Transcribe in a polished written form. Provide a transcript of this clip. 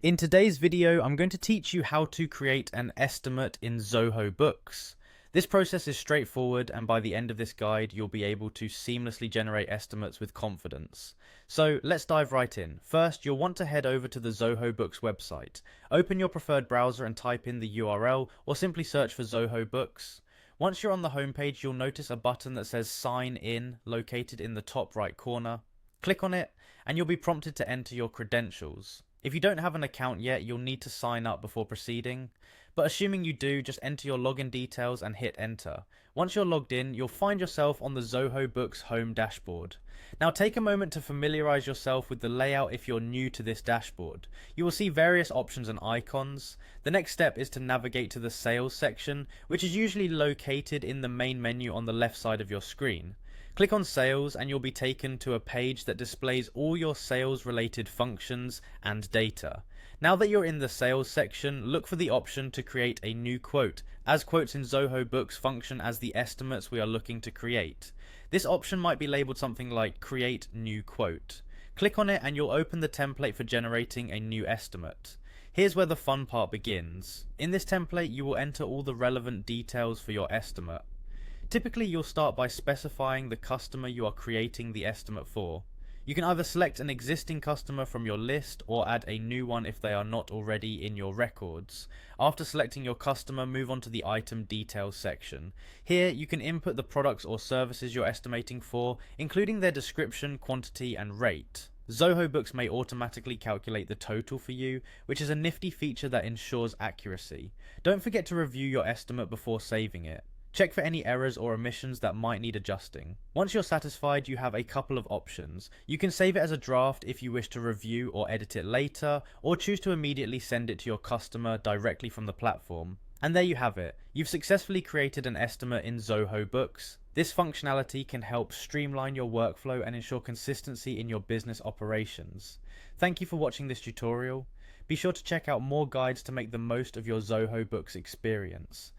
In today's video, I'm going to teach you how to create an estimate in Zoho Books. This process is straightforward, and by the end of this guide, you'll be able to seamlessly generate estimates with confidence. So let's dive right in. First, you'll want to head over to the Zoho Books website. Open your preferred browser and type in the URL, or simply search for Zoho Books. Once you're on the homepage, you'll notice a button that says Sign In located in the top right corner. Click on it, and you'll be prompted to enter your credentials. If you don't have an account yet, you'll need to sign up before proceeding, but assuming you do, just enter your login details and hit enter. Once you're logged in, you'll find yourself on the Zoho Books home dashboard. Now take a moment to familiarize yourself with the layout if you're new to this dashboard. You will see various options and icons. The next step is to navigate to the sales section, which is usually located in the main menu on the left side of your screen. Click on Sales and you'll be taken to a page that displays all your sales related functions and data. Now that you're in the sales section, look for the option to create a new quote, as quotes in Zoho Books function as the estimates we are looking to create. This option might be labeled something like Create New Quote. Click on it and you'll open the template for generating a new estimate. Here's where the fun part begins. In this template, you will enter all the relevant details for your estimate. Typically, you'll start by specifying the customer you are creating the estimate for. You can either select an existing customer from your list or add a new one if they are not already in your records. After selecting your customer, move on to the item details section. Here, you can input the products or services you're estimating for, including their description, quantity, and rate. Zoho Books may automatically calculate the total for you, which is a nifty feature that ensures accuracy. Don't forget to review your estimate before saving it. Check for any errors or omissions that might need adjusting. Once you're satisfied, you have a couple of options. You can save it as a draft if you wish to review or edit it later, or choose to immediately send it to your customer directly from the platform. And there you have it. You've successfully created an estimate in Zoho Books. This functionality can help streamline your workflow and ensure consistency in your business operations. Thank you for watching this tutorial. Be sure to check out more guides to make the most of your Zoho Books experience.